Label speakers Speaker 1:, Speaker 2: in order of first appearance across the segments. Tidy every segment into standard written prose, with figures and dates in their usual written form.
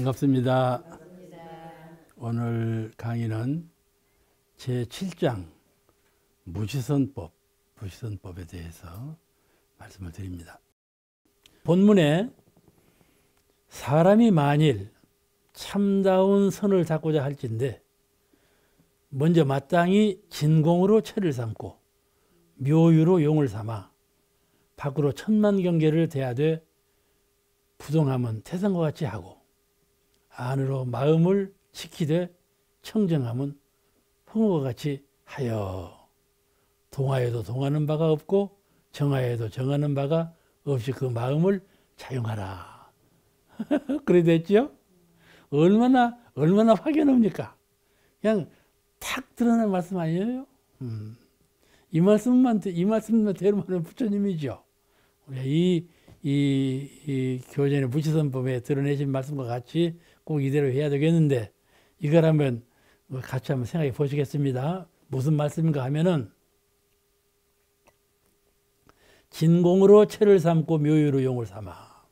Speaker 1: 반갑습니다.
Speaker 2: 반갑습니다.
Speaker 1: 오늘 강의는 제7장 무시선법에 대해서 말씀을 드립니다. 본문에 사람이 만일 참다운 선을 잡고자 할진대 먼저 마땅히 진공으로 체를 삼고 묘유로 용을 삼아 밖으로 천만 경계를 대하되 부동함은 태산과 같이 하고 안으로 마음을 지키되 청정함은 풍우와 같이 하여 동하여도 동하는 바가 없고 정하여도 정하는 바가 없이 그 마음을 자용하라. 그래 됐죠? 얼마나 확연합니까? 그냥 탁 드러난 말씀 아니에요? 이 말씀만 대로하는 부처님이죠. 우리 이 교전의 무시선법에 드러내신 말씀과 같이 꼭 이대로 해야 되겠는데, 이걸 한번 같이 한번 생각해 보시겠습니다. 무슨 말씀인가 하면은, 진공으로 체를 삼고 묘유로 용을 삼아.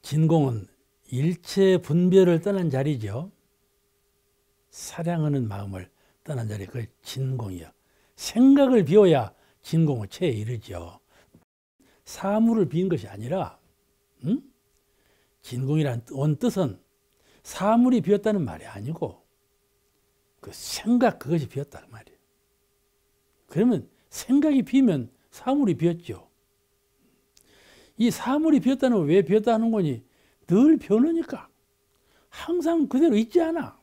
Speaker 1: 진공은 일체 분별을 떠난 자리죠. 사량하는 마음을 떠난 자리, 그게 진공이요. 생각을 비워야 진공의 체에 이르죠. 사물을 비운 것이 아니라, 진공이란 온 뜻은 사물이 비었다는 말이 아니고 그 생각 그것이 비었다는 말이에요. 그러면 생각이 비면 사물이 비었죠. 이 사물이 비었다는 건 왜 비었다는 거니? 늘 변하니까. 항상 그대로 있지 않아.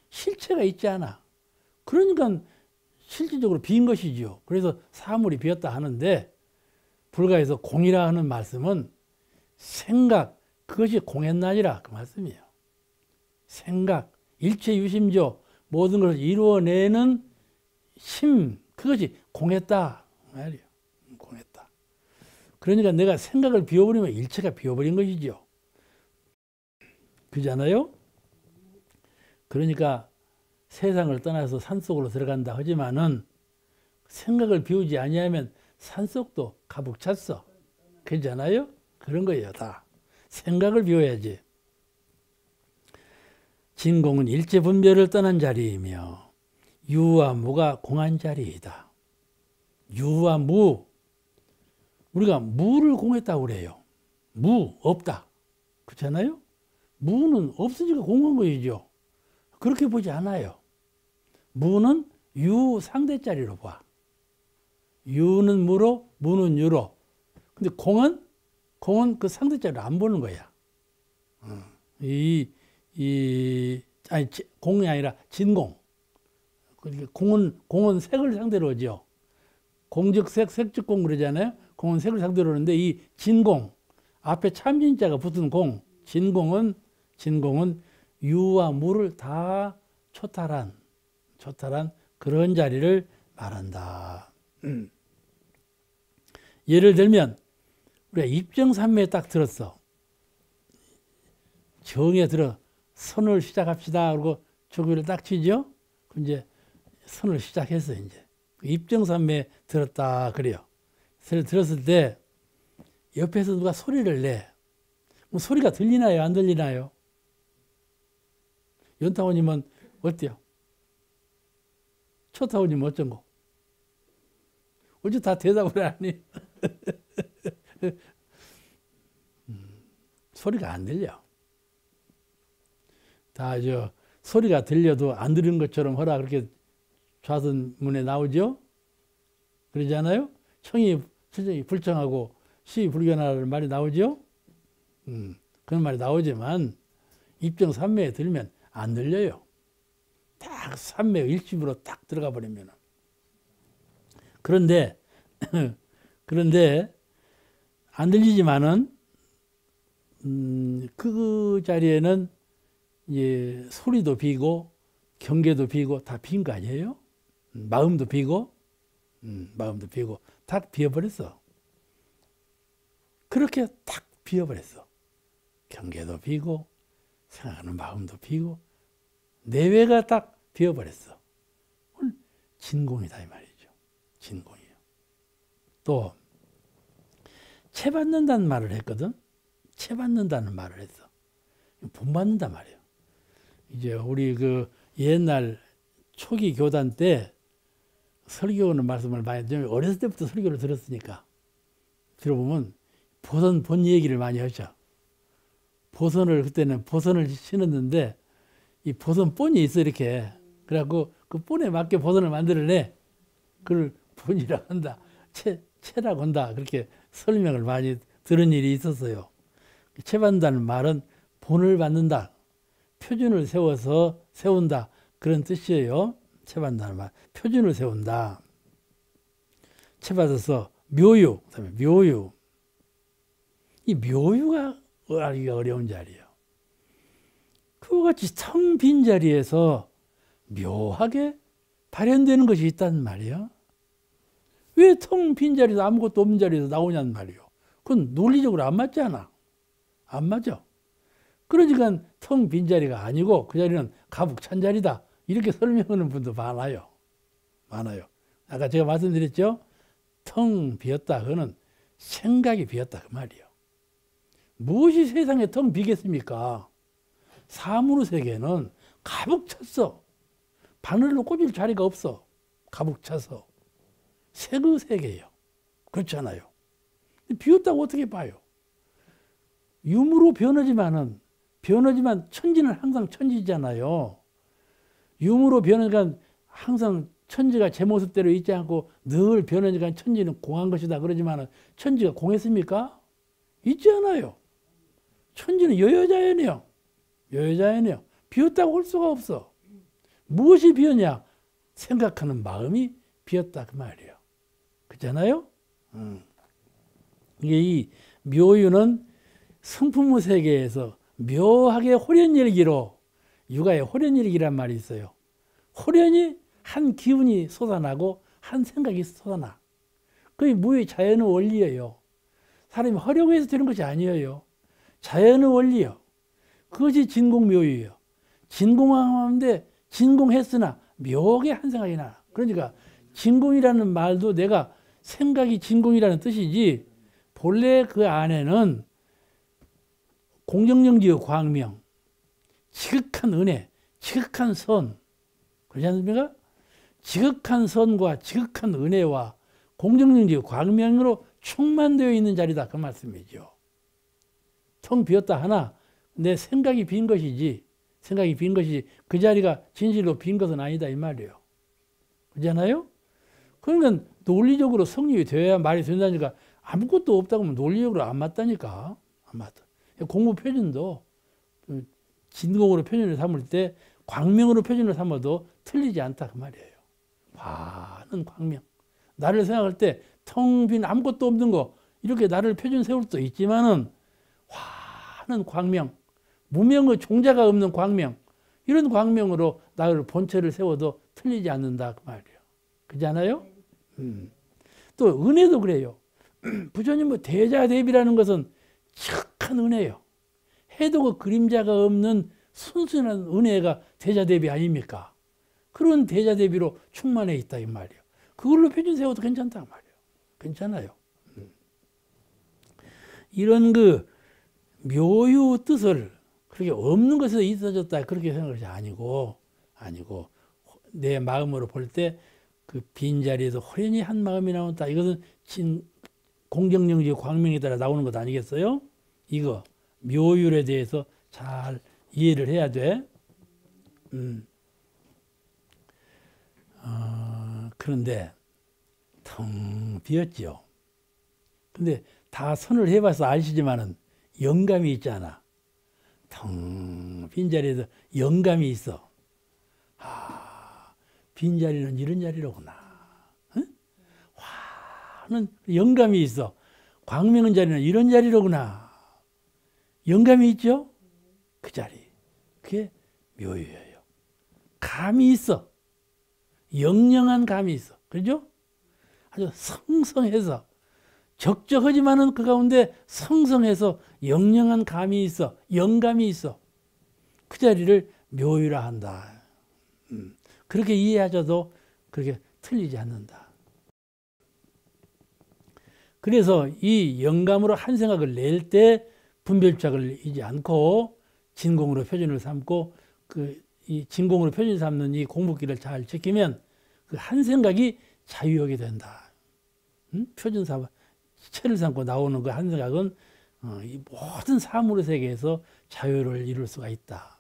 Speaker 1: 실체가 있지 않아. 그러니까 실질적으로 빈 것이지요. 그래서 사물이 비었다 하는데, 불가에서 공이라 하는 말씀은 생각, 그것이 공했나니라 그 말씀이에요. 생각, 일체 유심조, 모든 것을 이루어내는 심, 그것이 공했다 말이에요. 공했다. 그러니까 내가 생각을 비워버리면 일체가 비워버린 것이죠. 그잖아요? 그러니까 세상을 떠나서 산속으로 들어간다 하지만은 생각을 비우지 아니하면 산속도 가득 찼어. 그잖아요? 그런 거예요, 다. 생각을 비워야지. 진공은 일체 분별을 떠난 자리이며 유와 무가 공한 자리이다. 유와 무. 우리가 무를 공했다고 그래요. 무, 없다. 그렇잖아요? 무는 없으니까 공한 것이죠. 그렇게 보지 않아요. 무는 유 상대자리로 봐. 유는 무로, 무는 유로. 근데 공은 그 상대자리로 안 보는 거야. 공이 아니라 진공. 그러니까 공은 색을 상대로 하죠. 공즉색, 색즉공 그러잖아요. 공은 색을 상대로 하는데 이 진공, 앞에 참진자가 붙은 공, 진공은 유와 무를 다 초탈한 그런 자리를 말한다. 예를 들면 우리가 입정삼매에 딱 들었어. 정에 들어 선을 시작합시다. 그리고 조교를 딱 치죠. 이제 선을 시작했어. 이제 입정삼매에 들었다 그래요. 들었을 때 옆에서 누가 소리를 내. 뭐 소리가 들리나요? 안 들리나요? 연타오님은 어때요? 초타오님은 어쩐고? 어째 다 대답을 하니? 소리가 안 들려. 다 소리가 들려도 안 들은 것처럼 하라 그렇게 좌선문에 나오죠? 그러지 않아요? 청이 불청하고 시 불견하라는 말이 나오죠? 그런 말이 나오지만 입정 삼매에 들면 안 들려요. 딱 삼매 일심으로 딱 들어가 버리면. 그런데 안 들리지만은 그 자리에는 이제 소리도 비고 경계도 비고 다 빈 거 아니에요? 마음도 비고 딱 비어버렸어. 그렇게 딱 비어버렸어. 경계도 비고 생각하는 마음도 비고 내외가 딱 비어버렸어. 진공이다 이 말이죠. 진공이에요. 또 채 받는다는 말을 했거든. 채받는다는 말을 했어. 본받는단 말이에요. 이제 우리 그 옛날 초기 교단 때 설교하는 말씀을 많이 들으면 어렸을 때부터 설교를 들었으니까 들어보면 본 얘기를 많이 하죠. 그때는 보선을 신었는데 이 보선 본이 있어 이렇게. 그래갖고 그 본에 맞게 보선을 만들어내. 그걸 본이라고 한다. 채라고 한다. 그렇게 설명을 많이 들은 일이 있었어요. 채받는다는 말은 본을 받는다. 표준을 세운다. 그런 뜻이에요. 채받는다는 말. 표준을 세운다. 채받아서 묘유. 그다음에 묘유. 이 묘유가 알기가 어려운 자리예요. 그와 같이 텅 빈 자리에서 묘하게 발현되는 것이 있단 말이에요. 왜 텅 빈 자리에서 아무것도 없는 자리에서 나오냐는 말이에요. 그건 논리적으로 안 맞잖아. 안 맞아. 그러니까 텅 빈 자리가 아니고 그 자리는 가득 찬 자리다. 이렇게 설명하는 분도 많아요. 아까 제가 말씀드렸죠? 텅 비었다. 그거는 생각이 비었다. 그 말이에요. 무엇이 세상에 텅 비겠습니까? 사물의 세계는 가득 찼어. 바늘로 꽂을 자리가 없어. 가득 차서. 색의 세계예요. 그렇잖아요. 비었다고 어떻게 봐요? 유무로 변하지만 천지는 항상 천지잖아요. 유무로 변하니까 항상 천지가 제 모습대로 있지 않고 늘 변하니까 천지는 공한 것이다. 그러지만 천지가 공했습니까? 있지 않아요. 천지는 여여자연이에요. 비었다고 할 수가 없어. 무엇이 비었냐? 생각하는 마음이 비었다. 그 말이에요. 그렇잖아요? 이게 이 묘유는 성품의 세계에서 묘하게 호련일기로, 육아에 호련일기란 말이 있어요. 호련히 한 기운이 솟아나고 한 생각이 솟아나. 그게 무의 자연의 원리예요. 사람이 하려고 해서 되는 것이 아니에요. 자연의 원리요. 그것이 진공묘유예요. 진공하는데 진공했으나 묘하게 한 생각이 나. 그러니까 진공이라는 말도 내가 생각이 진공이라는 뜻이지, 본래 그 안에는 공정정지의 광명, 지극한 은혜, 지극한 선, 그렇지 않습니까? 지극한 선과 지극한 은혜와 공정정지의 광명으로 충만되어 있는 자리다. 그 말씀이죠. 텅 비었다 하나 내 생각이 빈 것이지, 그 자리가 진실로 빈 것은 아니다 이 말이에요. 그렇잖아요? 그러니까 논리적으로 성립이 되어야 말이 된다니까. 아무것도 없다고 하면 논리적으로 안 맞다니까. 안 맞다. 공부 표준도 진공으로 표준을 삼을 때 광명으로 표준을 삼아도 틀리지 않다 그 말이에요. 환한 광명. 나를 생각할 때 텅 빈 아무것도 없는 거 이렇게 나를 표준 세울 수도 있지만은 환한 광명, 무명의 종자가 없는 광명, 이런 광명으로 나를 본체를 세워도 틀리지 않는다 그 말이에요. 그렇잖아요? 또 은혜도 그래요. 부처님 대자대비라는 것은 척한 은혜예요. 해도 그 그림자가 없는 순수한 은혜가 대자대비 아닙니까? 그런 대자대비로 충만해 있다 이 말이에요. 그걸로 표준 세워도 괜찮다 말이에요. 괜찮아요. 이런 그 묘유 뜻을 그렇게 없는 것에서 있어졌다 그렇게 생각하지 아니고 내 마음으로 볼 때 그 빈자리에서 호련히 한 마음이 나온다. 이것은 공정정지 광명에 따라 나오는 것 아니겠어요? 이거 묘율에 대해서 잘 이해를 해야 돼. 그런데 텅 비었죠. 근데 다 선을 해봐서 아시지만은 영감이 있잖아. 텅 빈자리에서 영감이 있어. 빈자리는 이런 자리로구나. 응? 화는 영감이 있어. 광명한 자리는 이런 자리로구나. 영감이 있죠? 그 자리. 그게 묘유예요. 감이 있어. 영영한 감이 있어. 그죠? 아주 성성해서 적적하지만은 그 가운데 성성해서 영영한 감이 있어. 영감이 있어. 그 자리를 묘유라 한다. 그렇게 이해하셔도 그렇게 틀리지 않는다. 그래서 이 영감으로 한 생각을 낼 때 분별작을 이지 않고 진공으로 표준을 삼고 이 진공으로 표준 삼는 이 공부기를 잘 지키면 그 한 생각이 자유하게 된다. 표준 삼 체를 삼고 나오는 그 한 생각은 이 모든 사물의 세계에서 자유를 이룰 수가 있다.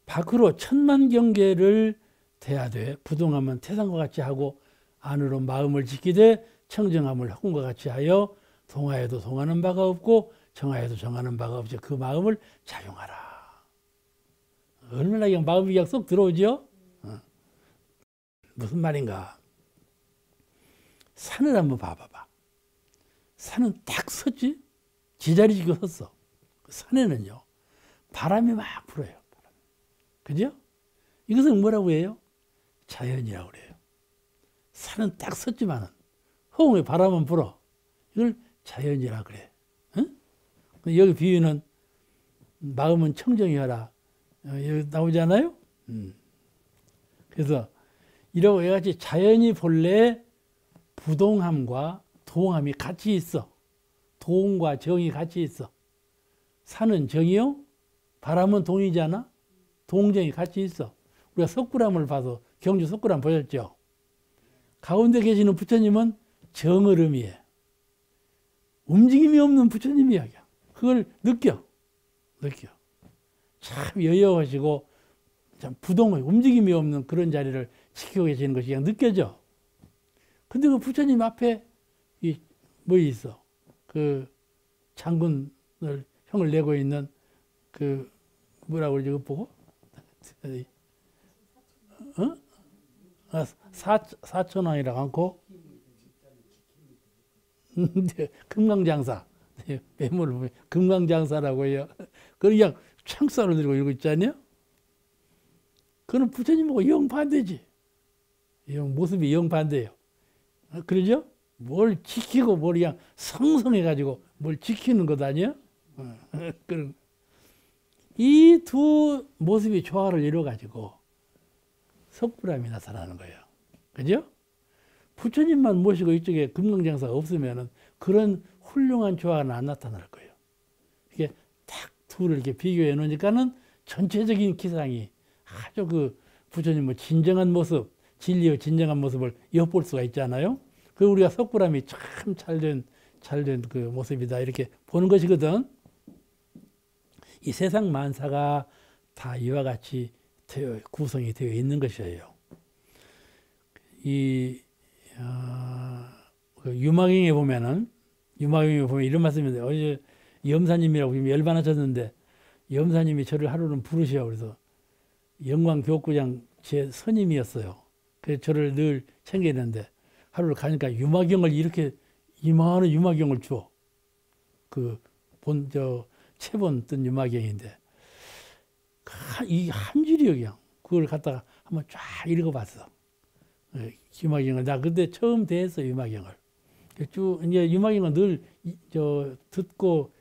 Speaker 1: 밖으로 천만 경계를 대하되 부동함은 태산과 같이 하고 안으로 마음을 지키되 청정함을 허공과 같이 하여 동하에도 동하는 바가 없고 정하에도 정하는 바가 없지. 그 마음을 작용하라. 얼마나 그냥 마음이 그냥 쏙 들어오죠? 무슨 말인가? 산을 한번 봐봐봐. 산은 딱 섰지? 지자리 지고 섰어. 그 산에는요, 바람이 막 불어요. 그죠? 이것은 뭐라고 해요? 자연이라고 그래요. 산은 딱 섰지만은 허공에 바람은 불어. 이걸 자연이라 그래. 응? 여기 비유는 마음은 청정히 하라. 여기 나오잖아요? 그래서 이러고 이같이 자연이 본래 부동함과 동함이 같이 있어. 동과 정이 같이 있어. 산은 정이요, 바람은 동이잖아. 동정이 같이 있어. 우리가 석굴암을 봐서 경주 석굴암 보셨죠? 가운데 계시는 부처님은 정을 의미해. 움직임이 없는 부처님이야. 그걸 느껴. 참 여여하시고 참 부동의 움직임이 없는 그런 자리를 지키고 계시는 것이 그냥 느껴져. 근데 그 부처님 앞에 뭐 있어? 그 장군을 형을 내고 있는 그 뭐라고 그러지? 그거 보고? 사천왕이라고 않고 금강장사 매물을 보면 금강장사라고 해요. 그냥 창살을 들고 이러고 있지 않냐? 그는 부처님하고 영 반대지. 모습이 영 반대예요. 그러죠? 뭘 지키고 뭘 그냥 성성해가지고 뭘 지키는 것 아니야? 이 두 모습이 조화를 이루어가지고 석굴암이 나타나는 거예요. 그죠? 부처님만 모시고 이쪽에 금강장사가 없으면은 그런 훌륭한 조화는 안 나타날 거예요. 이게 딱 둘을 이렇게 비교해 놓으니까는 전체적인 기상이 아주 그 부처님의 진정한 모습, 진리의 진정한 모습을 엿볼 수가 있잖아요. 그 우리가 석굴암이 참 잘된 그 모습이다 이렇게 보는 것이거든. 이 세상 만사가 다 이와 같이 구성이 되어 있는 것이에요. 그 유마경에 보면 이런 말씀이 있는데, 어제 염사님이라고 지금 열반하셨는데 염사님이 저를 하루는 부르셔. 그래서 영광교구장 제 스님이었어요. 그래서 저를 늘 챙기는데 하루를 가니까 유마경을 이렇게 이만한 유마경을 줘. 체본 뜬 유마경인데 이 한 줄이요. 그냥 그걸 갖다가 한번 쫙 읽어봤어. 유마경을 나 그때 처음 대했어. 유마경을 쭉 이제 유마경은 늘 듣고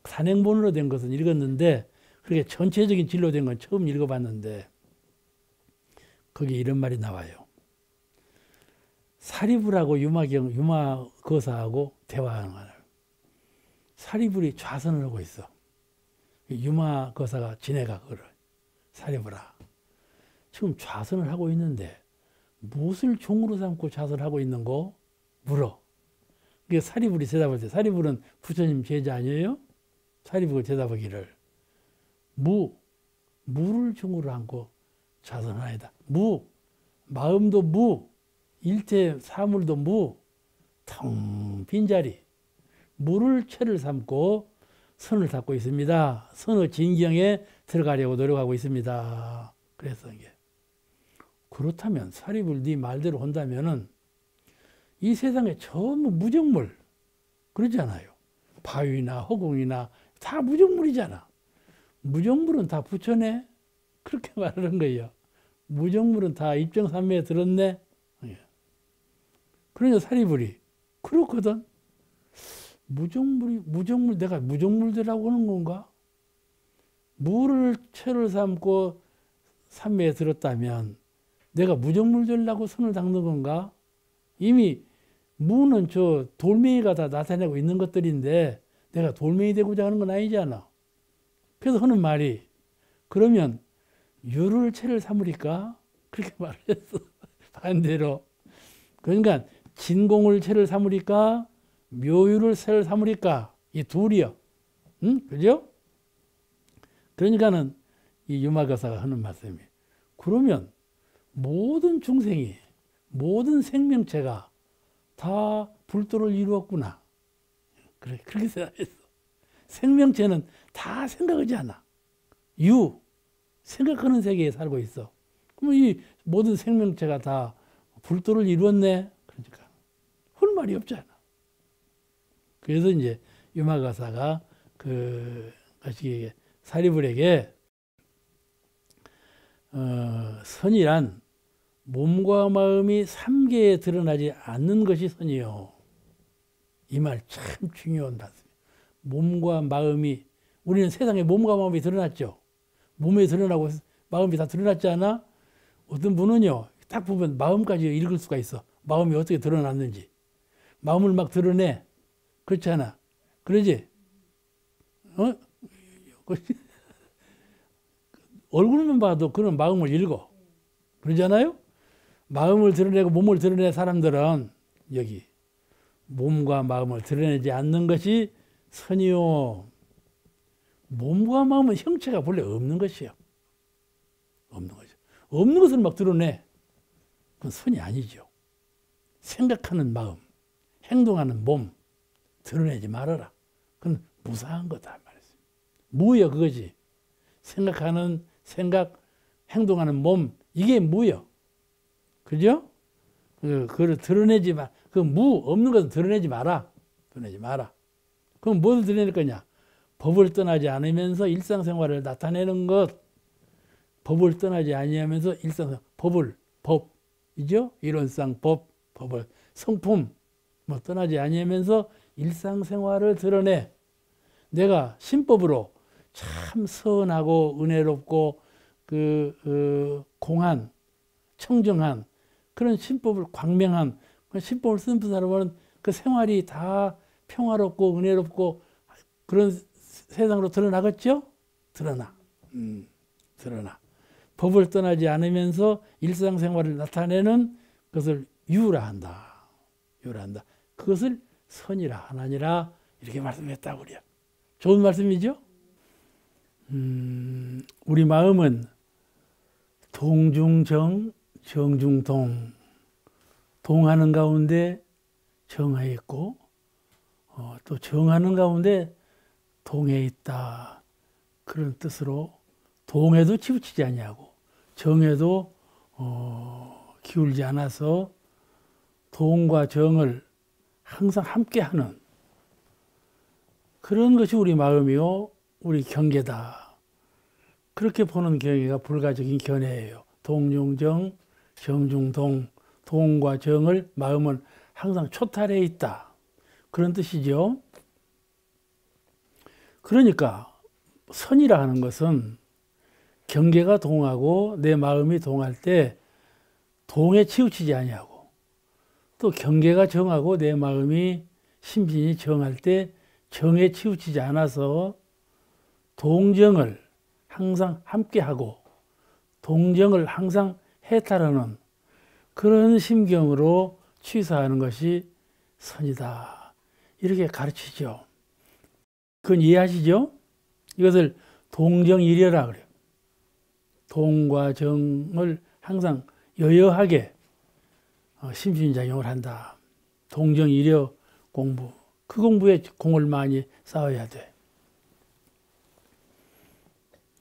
Speaker 1: 산행본으로 된 것은 읽었는데 그렇게 전체적인 진로 된 건 처음 읽어봤는데 거기 이런 말이 나와요. 사리불하고 유마거사하고 대화하는 거예요. 사리불이 좌선을 하고 있어. 유마거사가 지내가 그걸 사리불아. 지금 좌선을 하고 있는데 무엇을 종으로 삼고 좌선을 하고 있는고? 물어. 그게 사리불이 대답할 때, 사리불은 부처님 제자 아니에요? 사리불이 대답하기를 무를 종으로 삼고 좌선하나이다. 마음도 무, 일체 사물도 무, 텅 빈자리. 무를 체를 삼고 선을 닦고 있습니다. 선의 진경에 들어가려고 노력하고 있습니다. 그래서 이게 그렇다면 사리불 네 말대로 한다면은 이 세상에 전부 무정물 그러잖아요. 바위나 허공이나 다 무정물이잖아. 무정물은 다 부처네. 그렇게 말하는 거예요. 무정물은 다 입정삼매에 들었네. 그러니까 사리불이 그렇거든. 무정물 내가 무정물들라고 하는 건가? 물을 체를 삼고 삼매에 들었다면 내가 무정물들라고 손을 닦는 건가? 이미 무는 저 돌멩이가 다 나타내고 있는 것들인데 내가 돌멩이 되고자 하는 건 아니잖아. 그래서 하는 말이 그러면 유를 체를 삼으리까? 그렇게 말을 했어. 반대로. 그러니까 진공을 체를 삼으리까? 묘유를 체를 삼으리까? 이 둘이요. 응? 그죠? 그러니까는 이 유마가사가 하는 말씀이 그러면 모든 중생이 모든 생명체가 다 불도를 이루었구나. 그렇게 생각했어. 생명체는 다 생각하지 않아. 생각하는 세계에 살고 있어. 그럼 이 모든 생명체가 다 불도를 이루었네. 그러니까 할 말이 없잖아. 그래서 이제 유마가사가 사리불에게 선이란 몸과 마음이 삼계에 드러나지 않는 것이 선이요. 이 말 참 중요한 말씀이에요. 몸과 마음이 우리는 세상에 몸과 마음이 드러났죠. 몸에 드러나고 마음이 다 드러났지 않아? 어떤 분은요. 딱 보면 마음까지 읽을 수가 있어. 마음이 어떻게 드러났는지. 마음을 막 드러내. 그렇지 않아? 그러지? 얼굴만 봐도 그런 마음을 읽어. 그러잖아요? 마음을 드러내고 몸을 드러낸 사람들은 여기 몸과 마음을 드러내지 않는 것이 선이요. 몸과 마음은 형체가 본래 없는 것이요. 없는 거죠. 없는 것을 막 드러내. 그건 선이 아니죠. 생각하는 마음, 행동하는 몸 드러내지 말아라. 그건 무사한 거다 말이지. 무여 그거지. 생각하는 생각, 행동하는 몸 이게 무여. 그죠? 그걸 드러내지 마. 그 무 없는 것은 드러내지 마라. 드러내지 마라. 그럼 뭘 드러낼 거냐? 법을 떠나지 않으면서 일상생활을 나타내는 것. 법을 떠나지 아니하면서 일상생활. 법이죠? 이론상 법을 성품 뭐 떠나지 아니하면서 일상생활을 드러내. 내가 신법으로 참 선하고 은혜롭고 공한 청정한 그런 신법을 광명한 신법을 쓰는 사람은 그 생활이 다 평화롭고 은혜롭고 그런 세상으로 드러나겠죠? 드러나. 드러나. 법을 떠나지 않으면서 일상생활을 나타내는 것을 유라 한다. 그것을 선이라 하나니라 이렇게 말씀했다고 그래요. 좋은 말씀이죠? 우리 마음은 동중정, 정중동. 동하는 가운데 정해 있고 또 정하는 가운데 동해 있다. 그런 뜻으로 동해도 치우치지 아니하고 정해도 기울지 않아서 동과 정을 항상 함께하는 그런 것이 우리 마음이요. 우리 경계다. 그렇게 보는 경계가 불가적인 견해예요. 동중정, 정중동. 동과 정을 마음은 항상 초탈해 있다. 그런 뜻이죠. 그러니까 선이라 하는 것은 경계가 동하고 내 마음이 동할 때 동에 치우치지 아니하고 또 경계가 정하고 내 마음이 심신이 정할 때 정에 치우치지 않아서 동정을 항상 함께하고 동정을 항상 해탈하는 그런 심경으로 취사하는 것이 선이다. 이렇게 가르치죠. 그건 이해하시죠? 이것을 동정일여라 그래요. 동과 정을 항상 여여하게 심신작용을 한다. 동정일여 공부. 그 공부에 공을 많이 쌓아야 돼.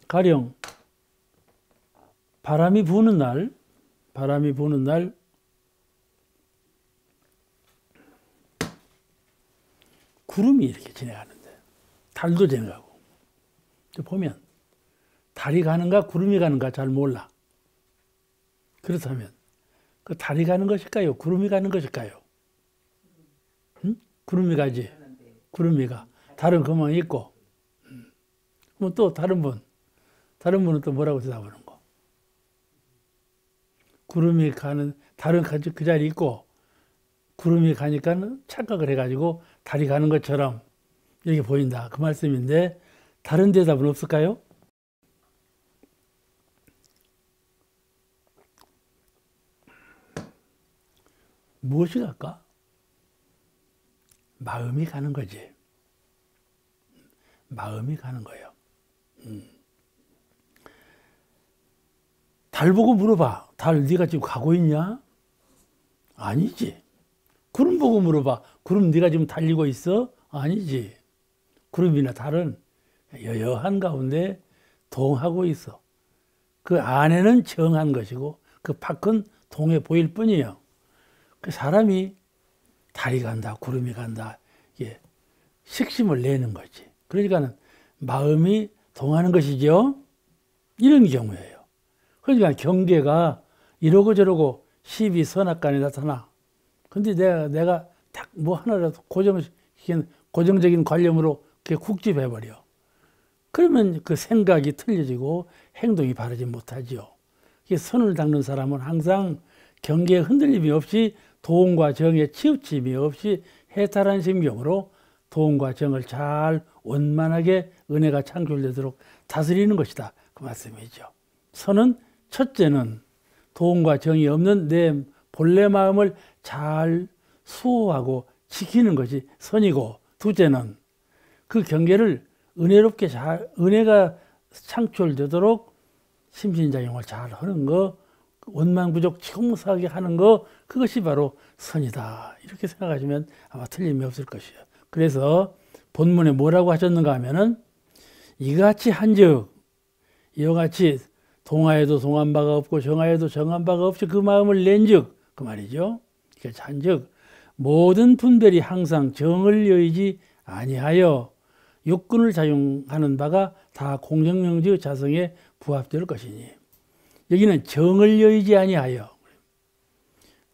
Speaker 1: 가령 바람이 부는 날 구름이 이렇게 지나가는데 달도 지나가고 보면 달이 가는가 구름이 가는가 잘 몰라. 그렇다면 그 달이 가는 것일까요? 구름이 가는 것일까요? 응? 구름이 가지. 구름이 가. 달은 그만 있고. 그럼 또 다른 분은 또 뭐라고 대답하는 거? 구름이 가는 달은 그 자리에 있고 구름이 가니까 착각을 해가지고 달이 가는 것처럼 이렇게 보인다. 그 말씀인데 다른 대답은 없을까요? 무엇이 갈까? 마음이 가는 거지. 마음이 가는 거예요. 달 보고 물어봐. 달 네가 지금 가고 있냐? 아니지. 구름 보고 물어봐. 구름 네가 지금 달리고 있어? 아니지. 구름이나 달은 여여한 가운데 동하고 있어. 그 안에는 정한 것이고 그 밖은 동해 보일 뿐이에요. 그 사람이 달이 간다, 구름이 간다, 이게 식심을 내는 거지. 그러니까 마음이 동하는 것이죠. 이런 경우예요. 그러니까 경계가 이러고 저러고 시비 선악간에 나타나. 근데 내가 딱 뭐 하나라도 고정적인 관념으로 그게 국집해버려. 그러면 그 생각이 틀려지고 행동이 바르지 못하지요. 선을 닦는 사람은 항상 경계에 흔들림이 없이 도움과 정에 치우침이 없이 해탈한 심경으로 도움과 정을 잘 원만하게 은혜가 창출되도록 다스리는 것이다. 그 말씀이죠. 선은 첫째는 도움과 정이 없는 내 본래 마음을 잘 수호하고 지키는 것이 선이고, 둘째는 그 경계를 은혜롭게 은혜가 창출되도록 심신작용을 잘 하는 거, 원만부족 치공사하게 하는 거, 그것이 바로 선이다. 이렇게 생각하시면 아마 틀림이 없을 것이에요. 그래서 본문에 뭐라고 하셨는가 하면은 이같이 한즉, 이와 같이 동하에도 동한 바가 없고 정하에도 정한 바가 없이 그 마음을 낸즉, 그 말이죠. 그러니까 한즉 모든 분별이 항상 정을 여의지 아니하여 육군을 작용하는 바가 다 공정영지의 자성에 부합될 것이니, 여기는 정을 여의지 아니하여,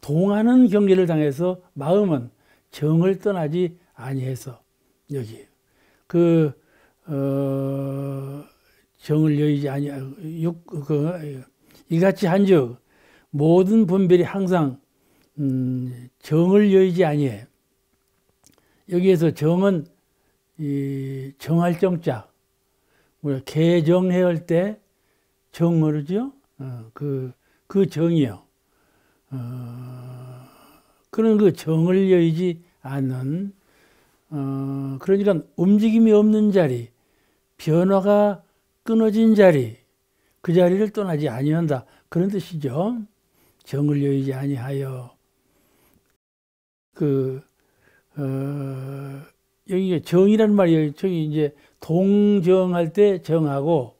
Speaker 1: 동하는 경계를 당해서 마음은 정을 떠나지 아니해서, 여기 정을 여의지 아니하여 이같이 한즉 모든 분별이 항상 정을 여의지 아니해. 여기에서 정은 이 정할 정자, 우리가 개정해 할 때 정 모르죠? 그 정이요. 그런 그 정을 여의지 않는, 그러니까 움직임이 없는 자리, 변화가 끊어진 자리, 그 자리를 떠나지 아니한다. 그런 뜻이죠. 정을 여의지 아니하여. 여기 정이라는 말이 저기 이제 동정할 때 정하고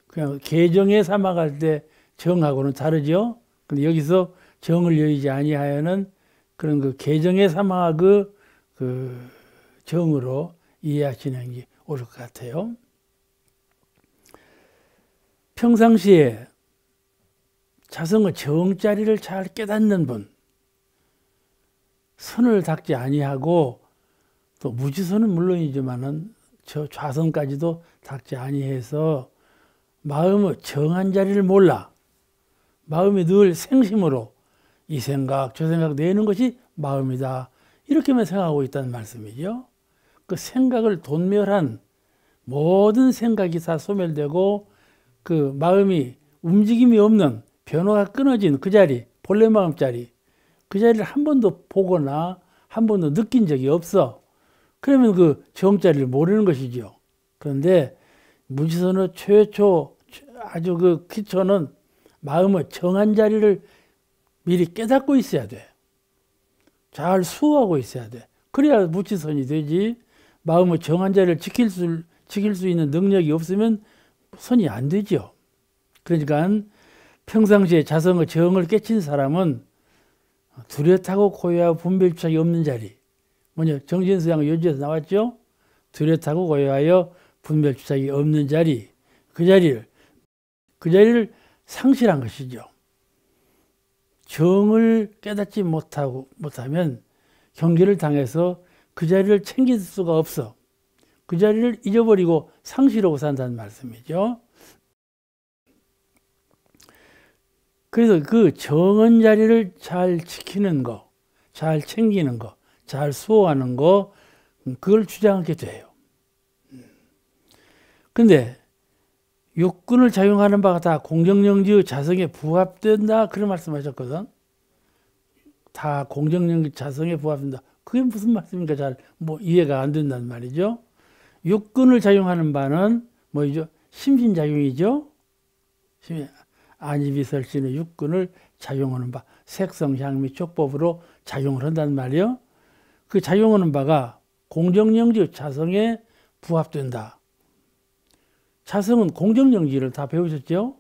Speaker 1: 그냥 개정에 삼아갈 때 정하고는 다르죠. 근데 여기서 정을 여의지 아니하여는 그런 그 개정에 삼아 그 정으로 이해하시는 게 옳을 것 같아요. 평상시에 자성의 정자리를 잘 깨닫는 분, 선을 닦지 아니하고 또 무지선은 물론이지만은 저 좌선까지도 닦지 아니해서 마음의 정한 자리를 몰라 마음이 늘 생심으로 이 생각 저 생각 내는 것이 마음이다, 이렇게만 생각하고 있다는 말씀이죠. 그 생각을 돈멸한 모든 생각이 다 소멸되고 그 마음이 움직임이 없는, 변화가 끊어진 그 자리, 본래 마음 자리, 그 자리를 한 번도 보거나 한 번도 느낀 적이 없어. 그러면 그 정자리를 모르는 것이죠. 그런데 무지선의 최초 아주 그 기초는 마음의 정한 자리를 미리 깨닫고 있어야 돼. 잘 수호하고 있어야 돼. 그래야 무지선이 되지. 마음의 정한 자리를 지킬 수 있는 능력이 없으면 선이 안 되죠. 그러니까 평상시에 자성의 정을 깨친 사람은 뚜렷하고 고요하고 분별주착이 없는 자리, 뭐냐 정신수양 요지에서 나왔죠. 뚜렷하고 고요하여 분별주착이 없는 자리, 그 자리를 상실한 것이죠. 정을 깨닫지 못하면 경계를 당해서 그 자리를 챙길 수가 없어. 그 자리를 잊어버리고 상실하고 산다는 말씀이죠. 그래서 그 정한 자리를 잘 지키는 거, 잘 챙기는 거, 잘 수호하는 거, 그걸 주장하게 돼요. 근데 육군을 작용하는 바가 다 공정영지의 자성에 부합된다, 그런 말씀하셨거든. 다 공정영지 자성에 부합된다. 그게 무슨 말씀입니까? 잘 이해가 안 된단 말이죠. 육군을 작용하는 바는 뭐죠? 심신작용이죠. 안이비설신의 육군을 작용하는 바, 색성, 향미, 촉법으로 작용을 한단 말이요. 그 작용하는 바가 공정영지 자성에 부합된다. 자성은 공정영지를 다 배우셨죠?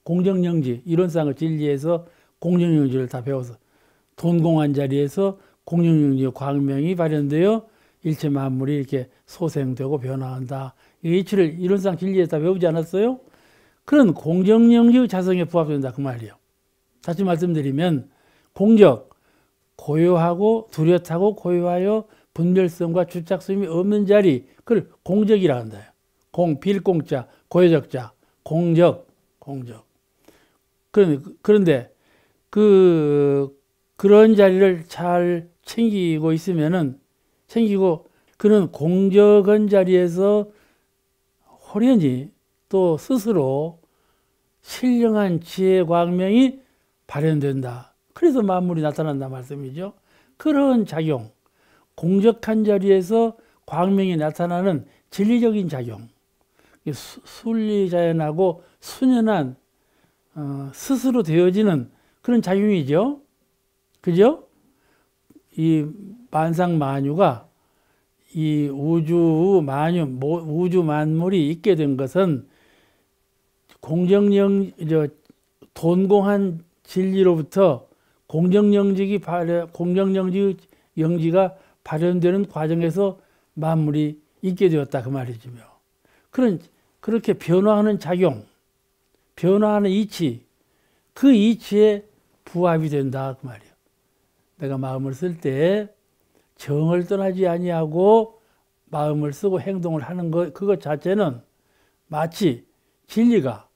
Speaker 1: 공정영지, 이론상의 진리에서 공정영지를 다 배워서 돈공한 자리에서 공정영지의 광명이 발현되어 일체 만물이 이렇게 소생되고 변화한다. 이 이치를 이론상 진리에서 다 배우지 않았어요? 그런 공정영지의 자성에 부합된다, 그 말이에요. 다시 말씀드리면 공적, 고요하고 뚜렷하고 고요하여 분별성과 주착성이 없는 자리, 그걸 공적이라 한다. 빌공자, 고요적자, 공적. 그런데 그런 자리를 잘 챙기고 있으면은, 그런 공적한 자리에서 호련히 또 스스로 신령한 지혜 광명이 발현된다. 그래서 만물이 나타난다 말씀이죠. 그런 작용, 공적한 자리에서 광명이 나타나는 진리적인 작용, 순리자연하고 순연한 스스로 되어지는 그런 작용이죠. 그죠? 이 만상만유가 이 우주 만물이 있게 된 것은 돈공한 진리로부터 공정영지가 발현되는 과정에서 만물이 있게 되었다, 그 말이지요. 그렇게 변화하는 작용, 변화하는 이치, 그 이치에 부합이 된다, 그 말이에요. 내가 마음을 쓸 때 정을 떠나지 아니하고 마음을 쓰고 행동을 하는 것, 그것 자체는 마치 진리가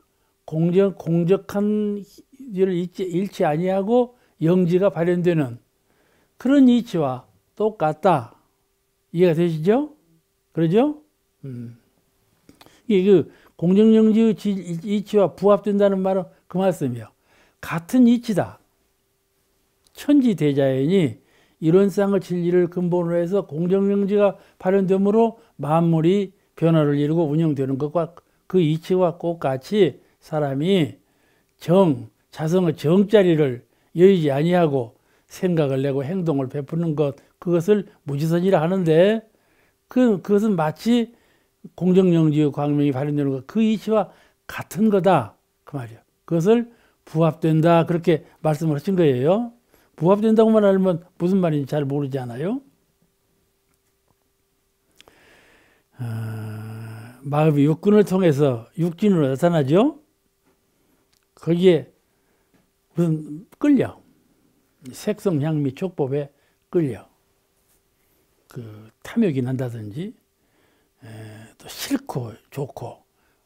Speaker 1: 공적한 일을 잃지 아니하고 영지가 발현되는 그런 이치와 똑같다. 이해가 되시죠? 그러죠? 이게 공정영지의 이치와 부합된다는 말은 그 말씀이에요. 같은 이치다. 천지대자연이 이론상의 진리를 근본으로 해서 공정영지가 발현되므로 만물이 변화를 이루고 운영되는 것과 그 이치와 똑같이 사람이 자성의 정자리를 여의지 아니하고 생각을 내고 행동을 베푸는 것, 그것을 무지선이라 하는데, 그것은 마치 공정영지의 광명이 발현되는 것, 그 이치와 같은 거다, 그 말이에요. 그것을 부합된다, 그렇게 말씀을 하신 거예요. 부합된다고만 알면 무슨 말인지 잘 모르지 않아요? 마음이 육군을 통해서 육진으로 나타나죠. 거기에 무슨 끌려, 색성, 향미, 촉법에 끌려 탐욕이 난다든지, 또 싫고 좋고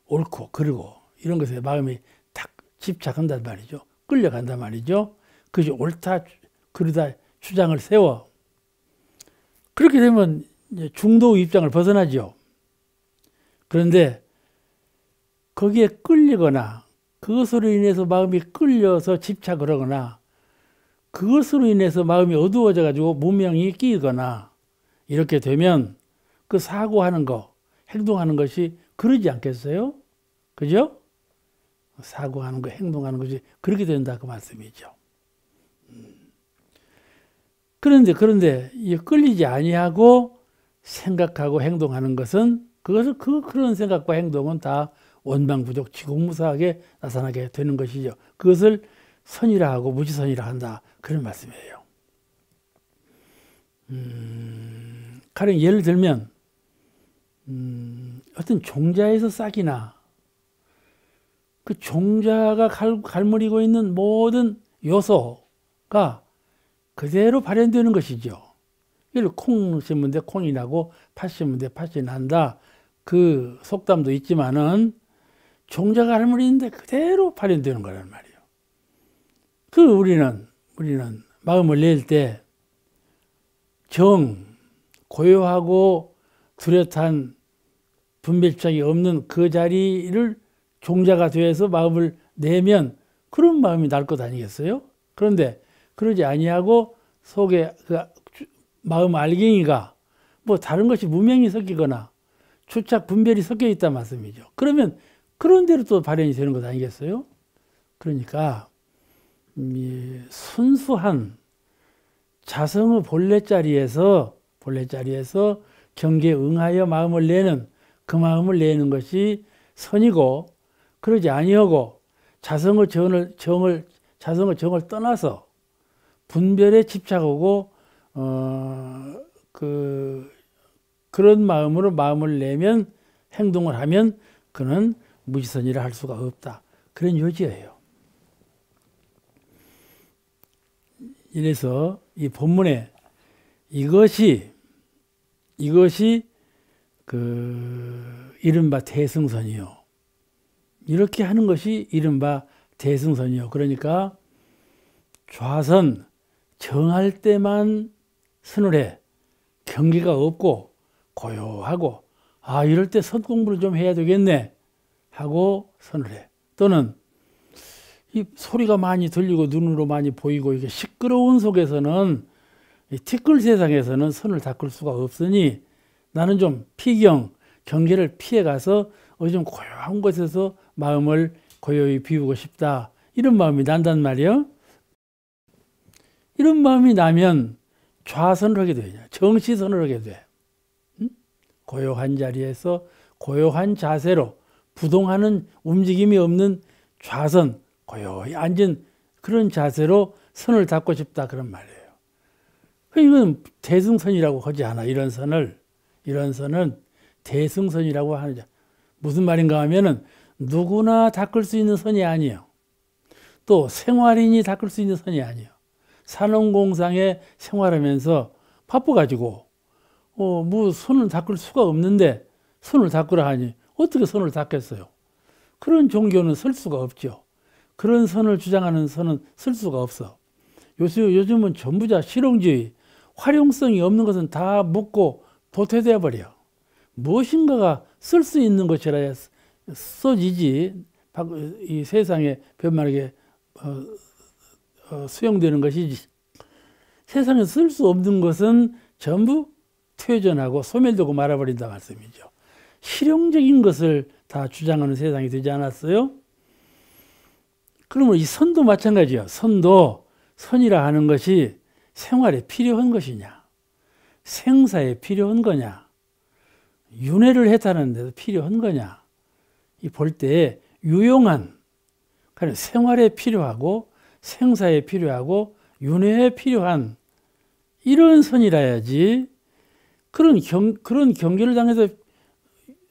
Speaker 1: 옳고 그르고 이런 것에 마음이 딱 집착한단 말이죠. 끌려간단 말이죠. 그것이 옳다 그르다 주장을 세워. 그렇게 되면 중도 입장을 벗어나죠. 그런데 거기에 끌리거나 그것으로 인해서 마음이 끌려서 집착을 하거나 그것으로 인해서 마음이 어두워져 가지고 무명이 끼거나 이렇게 되면 그 사고하는 거, 행동하는 것이 그러지 않겠어요? 그죠? 사고하는 거, 행동하는 것이 그렇게 된다, 그 말씀이죠. 그런데 끌리지 아니하고 생각하고 행동하는 것은 그런 생각과 행동은 다 원망부족, 지공무사하게 나타나게 되는 것이죠. 그것을 선이라 하고 무지선이라 한다, 그런 말씀이에요. 가령 예를 들면 어떤 종자에서 싹이나 그 종자가 갈무리고 있는 모든 요소가 그대로 발현되는 것이죠. 예를 콩 심은 데 콩이 나고 팥 심은 데 팥이 난다, 그 속담도 있지만은 종자가 갈무리는데 그대로 발현되는 거란 말이에요. 우리는 마음을 낼 때 고요하고 뚜렷한 분별집착이 없는 그 자리를 종자가 되어서 마음을 내면 그런 마음이 날 것 아니겠어요? 그런데 그러지 아니하고 속에 그 마음 알갱이가 뭐 다른 것이 무명이 섞이거나 추착 분별이 섞여 있단 말씀이죠. 그러면 그런 대로 또 발현이 되는 것 아니겠어요? 그러니까 순수한 자성의 본래 자리에서 경계에 응하여 마음을 내는 그 마음을 내는 것이 선이고, 그러지 아니하고 자성의 정을 떠나서 분별에 집착하고 그런 마음으로 마음을 내면 행동을 하면 그는 무지선이라 할 수가 없다. 그런 요지예요. 이래서 이 본문에 이것이 이른바 대승선이요. 이렇게 하는 것이 이른바 대승선이요. 그러니까 좌선 정할 때만 선을 해. 경계가 없고 고요하고 이럴 때 선 공부를 좀 해야 되겠네 하고 선을 해. 또는 이 소리가 많이 들리고 눈으로 많이 보이고 이게 시끄러운 속에서는 이 티끌 세상에서는 선을 닦을 수가 없으니 나는 좀 경계를 피해가서 어디 좀 고요한 곳에서 마음을 고요히 비우고 싶다. 이런 마음이 난단 말이에요. 이런 마음이 나면 좌선을 하게 되냐. 정시선을 하게 돼. 고요한 자리에서 고요한 자세로 부동하는 움직임이 없는 좌선, 고요히 앉은 그런 자세로 선을 닦고 싶다. 그런 말이에요. 이건 대승선이라고 하지 않아. 이런 선은 대승선이라고 하느냐. 무슨 말인가 하면은 누구나 닦을 수 있는 선이 아니에요. 또 생활인이 닦을 수 있는 선이 아니에요. 산업공상에 생활하면서 바빠가지고 뭐 손을 닦을 수가 없는데 손을 닦으라 하니 어떻게 손을 닦겠어요? 그런 종교는 쓸 수가 없죠. 그런 선을 주장하는 선은 쓸 수가 없어. 요즘은 전부 다 실용주의, 활용성이 없는 것은 다 묻고 도태되어 버려. 무엇인가가 쓸 수 있는 것이라 써지지 이 세상에 변만하게 수용되는 것이지, 세상에 쓸 수 없는 것은 전부 퇴전하고 소멸되고 말아버린다 말씀이죠. 실용적인 것을 다 주장하는 세상이 되지 않았어요? 그러면 이 선도 마찬가지예요. 선이라 하는 것이 생활에 필요한 것이냐, 생사에 필요한 거냐, 윤회를 해타는 데도 필요한 거냐, 이 볼 때 유용한, 그러니까 생활에 필요하고 생사에 필요하고 윤회에 필요한 이런 선이라야지, 그런 경계를 당해서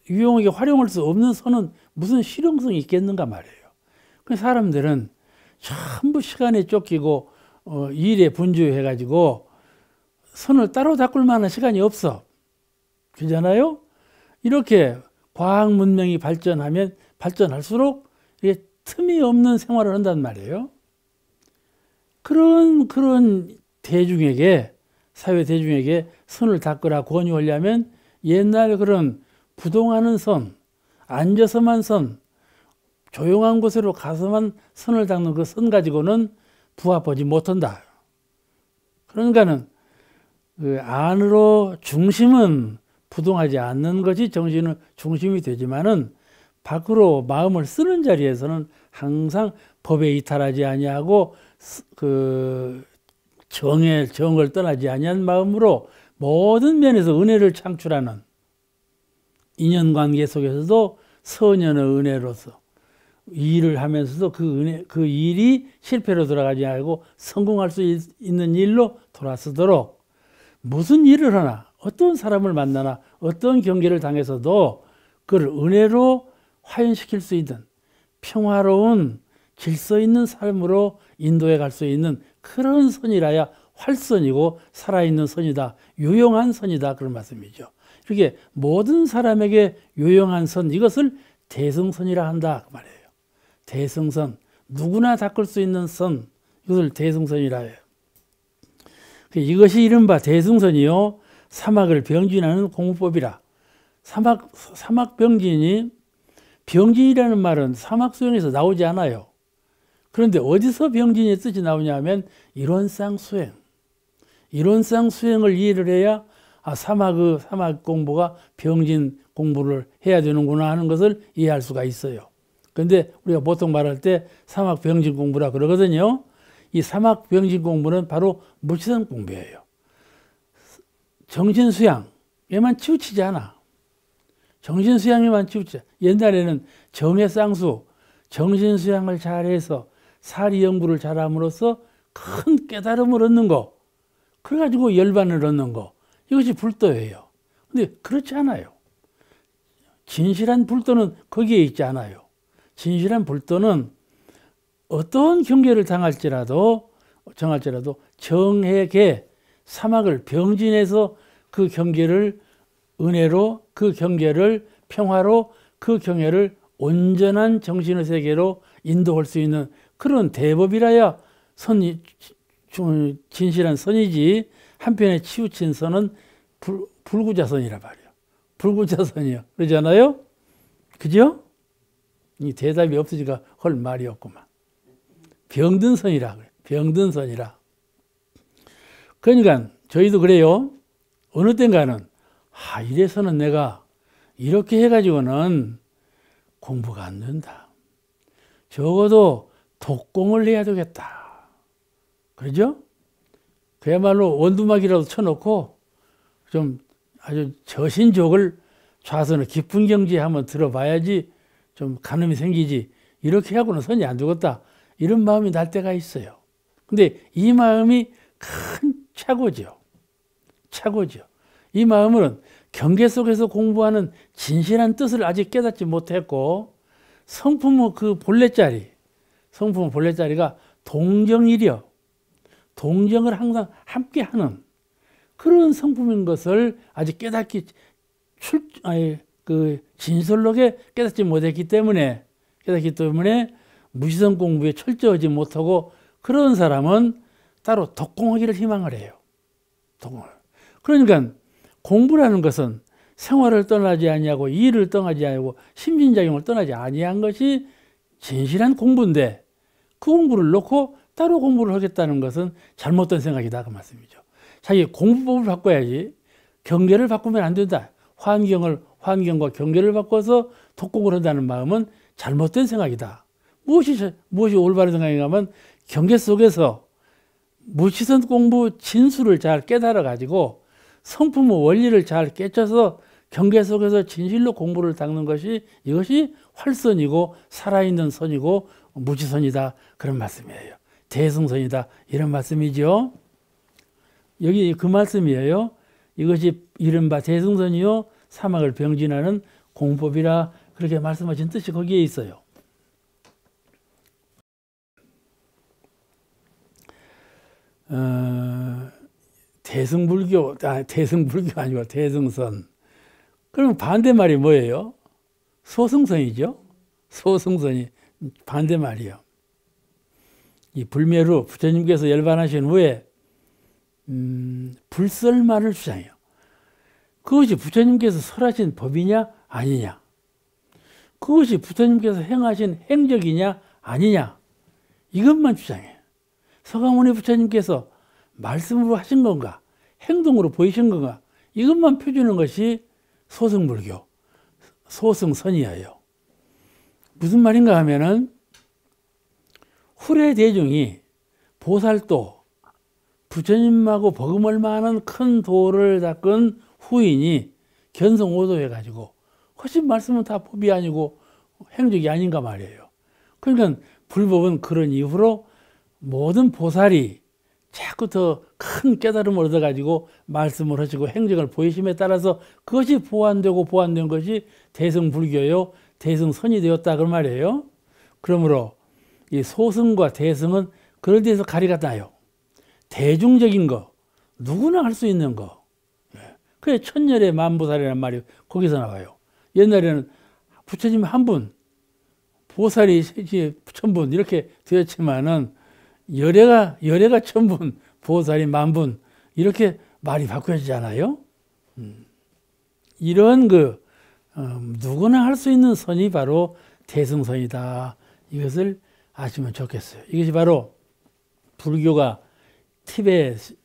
Speaker 1: 유용하게 활용할 수 없는 선은 무슨 실용성이 있겠는가 말이에요. 그래서 사람들은 전부 시간에 쫓기고 일에 분주해가지고 선을 따로 닦을 만한 시간이 없어. 그렇잖아요? 이렇게 과학 문명이 발전하면 발전할수록 이게 틈이 없는 생활을 한단 말이에요. 그런 대중에게, 사회 대중에게 선을 닦으라 권유하려면 옛날 그런 부동하는 선, 앉아서만 선, 조용한 곳으로 가서만 선을 닦는 그 선 가지고는 부합하지 못한다. 그러니까는 그 안으로 중심은 부동하지 않는 것이 정신의 중심이 되지만은 밖으로 마음을 쓰는 자리에서는 항상 법에 이탈하지 아니하고 그 정을 떠나지 아니한 마음으로 모든 면에서 은혜를 창출하는, 인연관계 속에서도 선연의 은혜로서 일을 하면서도 그 일이 실패로 돌아가지 않고 성공할 수 있는 일로 돌아서도록, 무슨 일을 하나, 어떤 사람을 만나나, 어떤 경계를 당해서도 그걸 은혜로 화연시킬 수 있는 평화로운 질서 있는 삶으로 인도해 갈 수 있는 그런 선이라야 활선이고 살아있는 선이다, 유용한 선이다, 그런 말씀이죠. 이렇게 모든 사람에게 유용한 선, 이것을 대승선이라 한다 그 말이에요. 대승선, 누구나 닦을 수 있는 선, 이것을 대승선이라 해요. 이것이 이른바 대승선이요 사막을 병진하는 공부법이라. 사막 병진이, 병진이라는 말은 사막 수행에서 나오지 않아요. 그런데 어디서 병진의 뜻이 나오냐 하면 이론상 수행. 이론상 수행을 이해를 해야 사막 공부가 병진 공부를 해야 되는구나 하는 것을 이해할 수가 있어요. 그런데 우리가 보통 말할 때 사막 병진 공부라 그러거든요. 이 사막 병진 공부는 바로 무치선 공부예요. 정신 수양에만 치우치지 않아. 정신 수양에만 치우치지. 옛날에는 정해쌍수, 정신 수양을 잘해서 사리 연구를 잘함으로써 큰 깨달음을 얻는 거, 그래가지고 열반을 얻는 거, 이것이 불도예요. 근데 그렇지 않아요. 진실한 불도는 거기에 있지 않아요. 진실한 불도는 어떤 경계를 정할지라도 정해계 사막을 병진해서 그 경계를 은혜로, 그 경계를 평화로, 그 경계를 온전한 정신의 세계로 인도할 수 있는 그런 대법이라야 진실한 선이지. 한편에 치우친 선은 불구자선이라 말이에요. 불구자선이요. 그러잖아요? 그죠? 이 대답이 없으니까 할 말이 없구만. 병든 선이라 그래. 병든 선이라. 그러니까 저희도 그래요. 어느 땐가는 이래서는 내가 이렇게 해가지고는 공부가 안 된다. 적어도 독공을 해야 되겠다. 그러죠? 그야말로 원두막이라도 쳐놓고 좀 아주 저신족을 좌선을 깊은 경지에 한번 들어봐야지 좀 가늠이 생기지. 이렇게 하고는 선이 안 되겠다. 이런 마음이 날 때가 있어요. 근데 이 마음이 큰 착오죠. 착오죠. 이 마음은 경계 속에서 공부하는 진실한 뜻을 아직 깨닫지 못했고, 성품의 그 본래자리, 성품의 본래자리가 동정이려, 동정을 항상 함께하는 그런 성품인 것을 아직 깨닫기 진솔하게 깨닫지 못했기 때문에 무지성 공부에 철저하지 못하고 그런 사람은 따로 독공하기를 희망을 해요. 독공을. 그러니까 공부라는 것은 생활을 떠나지 아니하고 일을 떠나지 아니하고 심신작용을 떠나지 아니한 것이 진실한 공부인데, 그 공부를 놓고 따로 공부를 하겠다는 것은 잘못된 생각이다 그 말씀이죠. 자기 공부법을 바꿔야지 경계를 바꾸면 안 된다. 환경과 경계를 바꿔서 독공을 한다는 마음은 잘못된 생각이다. 무엇이 올바른 생각인가 하면 경계 속에서 무치선 공부 진수를 잘 깨달아 가지고 성품의 원리를 잘 깨쳐서 경계 속에서 진실로 공부를 닦는 것이, 이것이 활선이고 살아있는 선이고 무치선이다 그런 말씀이에요. 대승선이다 이런 말씀이죠. 여기 그 말씀이에요. 이것이 이른바 대승선이요 사막을 병진하는 공법이라 그렇게 말씀하신 뜻이 거기에 있어요. 대승불교 아니고 대승선. 그럼 반대말이 뭐예요? 소승선이죠. 소승선이 반대말이요. 이 불멸 후 부처님께서 열반하신 후에 불설말을 주장해요. 그것이 부처님께서 설하신 법이냐 아니냐, 그것이 부처님께서 행하신 행적이냐 아니냐, 이것만 주장해요. 서가모니 부처님께서 말씀으로 하신 건가, 행동으로 보이신 건가, 이것만 펴주는 것이 소승불교, 소승선이에요. 무슨 말인가 하면은 후래 대중이 보살도, 부처님하고 버금을 많은 큰 도를 닦은 후인이 견성오도해가지고 훨씬 말씀은 다 법이 아니고 행적이 아닌가 말이에요. 그러니까 불법은 그런 이유로 모든 보살이 자꾸 더 큰 깨달음을 얻어가지고 말씀을 하시고 행적을 보이심에 따라서 그것이 보완된 것이 대승불교요 대승선이 되었다 그 말이에요. 그러므로 이 소승과 대승은 그런 데서 가리가 나요. 대중적인 거, 누구나 할 수 있는 거. 그게 천열의 만보살이라는 말이 거기서 나와요. 옛날에는 부처님 한 분, 보살이 천분 이렇게 되었지만은 열애가 천분, 보살이 만분, 이렇게 말이 바뀌어지잖아요. 이런 누구나 할 수 있는 선이 바로 대승선이다. 이것을 아시면 좋겠어요. 이것이 바로 불교가 티베트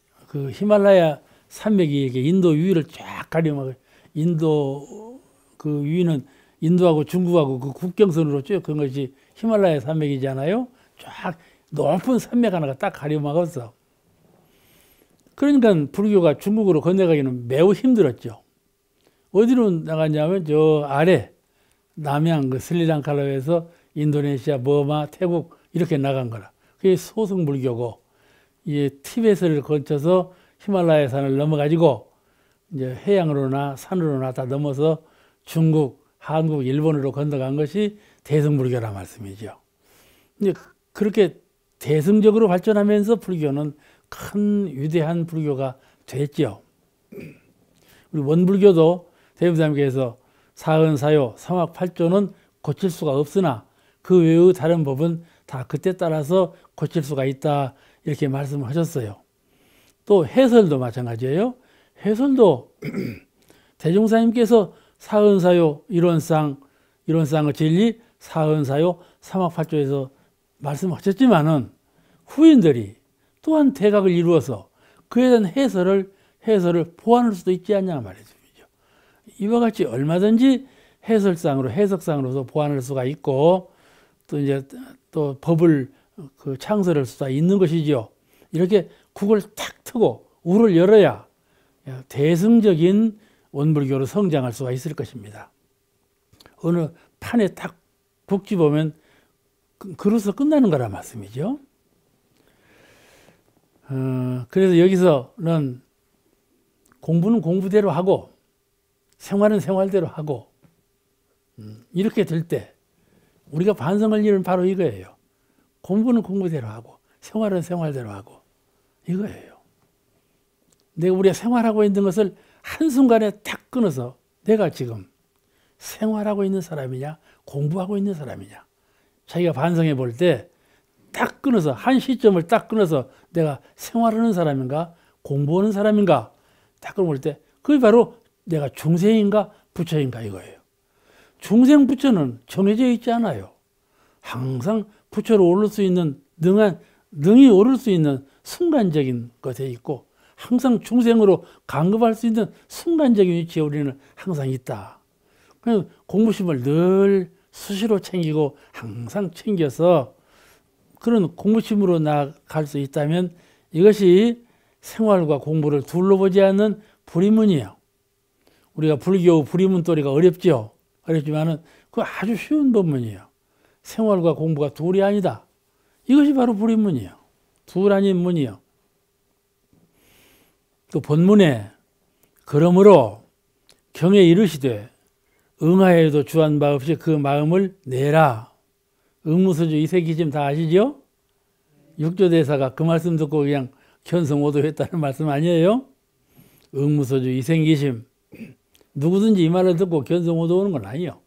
Speaker 1: 히말라야 산맥이 이렇게 인도 위를 쫙 가리면 인도 위는 인도하고 중국하고 국경선으로 쭉 그런 것이 히말라야 산맥이잖아요. 쫙 높은 산맥 하나가 딱 가려막았어. 그러니까 불교가 중국으로 건너가기는 매우 힘들었죠. 어디로 나갔냐면 저 아래 남양 스리랑카로 해서 인도네시아, 버마, 태국 이렇게 나간 거라. 그게 소승불교고 이 티베트를 거쳐서 히말라야 산을 넘어가지고 이제 해양으로나 산으로나 다 넘어서 중국, 한국, 일본으로 건너간 것이 대승불교란 말씀이죠. 이제 그렇게 대승적으로 발전하면서 불교는 큰 위대한 불교가 됐죠. 우리 원불교도 대부담께서 사은사요, 삼학팔조는 고칠 수가 없으나 그 외의 다른 법은 다 그때 따라서 고칠 수가 있다 이렇게 말씀을 하셨어요. 또 해설도 마찬가지예요. 해설도 대종사님께서 사은사요, 이론상의 진리, 사은사요, 삼학팔조에서 말씀하셨지만은 후인들이 또한 대각을 이루어서 그에 대한 해설을 보완할 수도 있지 않냐 말이죠. 이와 같이 얼마든지 해석상으로서 보완할 수가 있고 또 이제 또 법을 창설할 수가 있는 것이죠. 이렇게 국을 탁 트고 우를 열어야 대승적인 원불교로 성장할 수가 있을 것입니다. 어느 판에 딱 국지 보면 그로서 끝나는 거란 말씀이죠. 그래서 여기서는 공부는 공부대로 하고 생활은 생활대로 하고 이렇게 될 때 우리가 반성할 일은 바로 이거예요. 공부는 공부대로 하고 생활은 생활대로 하고 이거예요. 내가 우리가 생활하고 있는 것을 한순간에 탁 끊어서 내가 지금 생활하고 있는 사람이냐 공부하고 있는 사람이냐 자기가 반성해 볼 때 딱 끊어서 한 시점을 딱 끊어서 내가 생활하는 사람인가 공부하는 사람인가 딱 끊어 볼 때 그게 바로 내가 중생인가 부처인가 이거예요. 중생 부처는 정해져 있지 않아요. 항상 부처로 오를 수 있는 능히 오를 수 있는 순간적인 것에 있고 항상 중생으로 강급할 수 있는 순간적인 위치에 우리는 항상 있다. 그래서 공부심을 늘 수시로 챙기고 항상 챙겨서 그런 공부심으로 나아갈 수 있다면 이것이 생활과 공부를 둘러 보지 않는 불이문이에요. 우리가 불교 불이문도리가 어렵죠. 어렵지만은 그 아주 쉬운 법문이에요. 생활과 공부가 둘이 아니다. 이것이 바로 불이문이에요. 둘 아닌 문이에요. 또 본문에 그러므로 경에 이르시되 응하에도 주한 바 없이 그 마음을 내라. 응무서주 이세기심 다 아시죠? 육조대사가 그 말씀 듣고 그냥 견성오도했다는 말씀 아니에요? 응무서주 이생기심. 누구든지 이 말을 듣고 견성오도 오는 건 아니에요.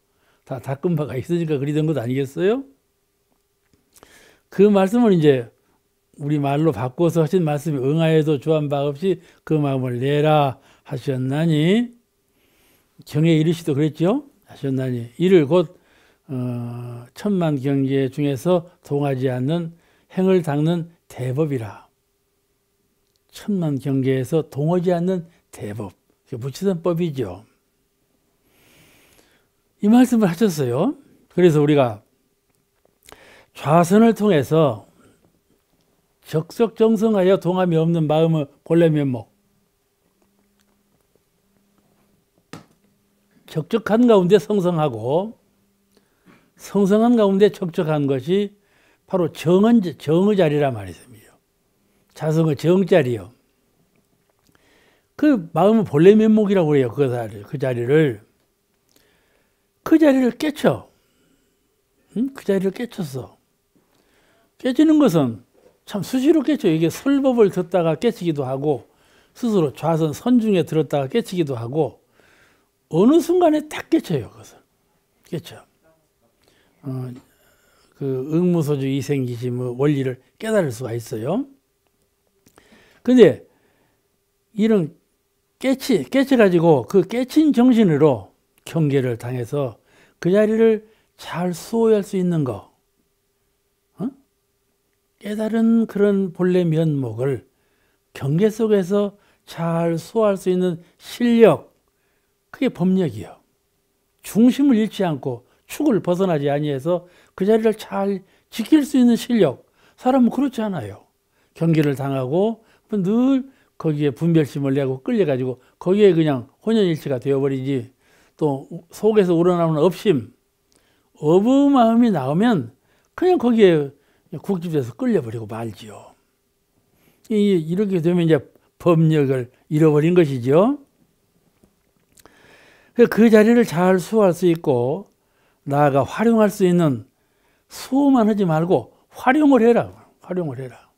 Speaker 1: 다 닦은 바가 있으니까 그리 된 것도 아니겠어요? 그 말씀을 이제 우리 말로 바꿔서 하신 말씀이 응하에도 주한 바 없이 그 마음을 내라 하셨나니 경에 이르시도 그랬죠? 하셨나니 이를 곧 천만 경계 중에서 동하지 않는 행을 닦는 대법이라. 천만 경계에서 동하지 않는 대법. 무치선법이죠. 이 말씀을 하셨어요. 그래서 우리가 좌선을 통해서 적석정성하여 동함이 없는 마음의 본래 면목. 적적한 가운데 성성하고 성성한 가운데 적적한 것이 바로 정의 자리란 말이죠. 자성의 정자리요. 그 마음의 본래 면목이라고 그래요. 그 자리를 깨쳐. 그 자리를 깨쳤어. 깨지는 것은 참 수시로 깨쳐. 이게 설법을 듣다가 깨치기도 하고 스스로 좌선 선중에 들었다가 깨치기도 하고 어느 순간에 딱 깨쳐요. 그것을 깨쳐. 그 응무소주 이생기심의 원리를 깨달을 수가 있어요. 근데 이런 깨쳐가지고 그 깨친 정신으로 경계를 당해서 그 자리를 잘 수호할 수 있는 거, 깨달은 그런 본래 면목을 경계 속에서 잘 수호할 수 있는 실력, 그게 법력이요. 중심을 잃지 않고 축을 벗어나지 아니해서 그 자리를 잘 지킬 수 있는 실력. 사람은 그렇지 않아요. 경계를 당하고 늘 거기에 분별심을 내고 끌려가지고 거기에 그냥 혼연일체가 되어버리지. 또 속에서 우러나오는 업심, 어부 마음이 나오면 그냥 거기에 국집돼서 끌려버리고 말지요. 이렇게 되면 이제 법력을 잃어버린 것이죠. 그 자리를 잘 수호할 수 있고 나아가 활용할 수 있는 수호만 하지 말고 활용을 해라. 활용을 해라.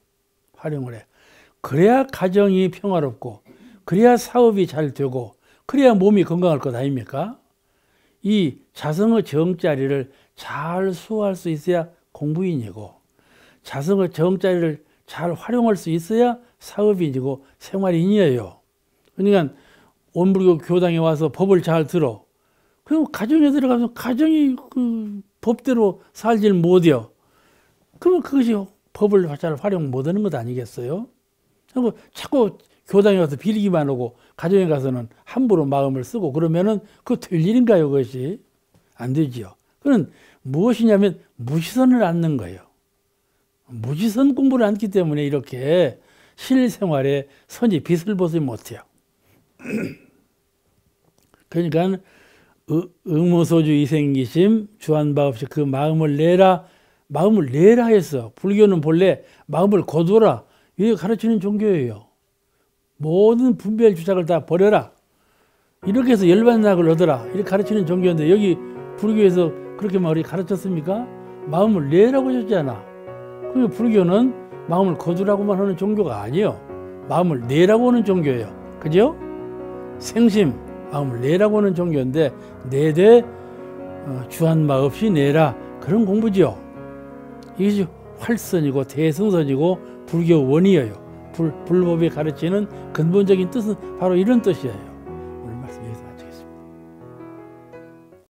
Speaker 1: 활용을 해. 그래야 가정이 평화롭고 그래야 사업이 잘 되고 그래야 몸이 건강할 것 아닙니까? 이 자성의 정자리를 잘 수호할 수 있어야 공부인이고 자성의 정자리를 잘 활용할 수 있어야 사업인이고 생활인이에요. 그러니까 원불교 교당에 와서 법을 잘 들어. 그럼 가정에 들어가서 가정이 그 법대로 살질 못해요. 그러면 그것이 법을 잘 활용 못하는 것 아니겠어요? 그리고 자꾸 교당에 가서 빌기만 하고 가정에 가서는 함부로 마음을 쓰고 그러면은 그거 될 일인가요? 그것이 안 되지요. 그건 무엇이냐면 무지선을 않는 거예요. 무지선 공부를 않기 때문에 이렇게 실생활에 선이 빛을 보지 못해요. 그러니까 의무소주 이생기심 주한바 없이 그 마음을 내라. 마음을 내라 해서 불교는 본래 마음을 거두라 이렇게 가르치는 종교예요. 모든 분별 주착을 다 버려라. 이렇게 해서 열반낙을 얻어라. 이렇게 가르치는 종교인데 여기 불교에서 그렇게 말이 가르쳤습니까? 마음을 내라고 하셨잖아. 그러니까 불교는 마음을 거두라고만 하는 종교가 아니에요. 마음을 내라고 하는 종교예요. 그죠? 생심, 마음을 내라고 하는 종교인데 내되 주한마 없이 내라. 그런 공부죠. 이것이 활선이고 대승선이고 불교 원이에요. 불법이 가르치는 근본적인 뜻은 바로 이런 뜻이에요.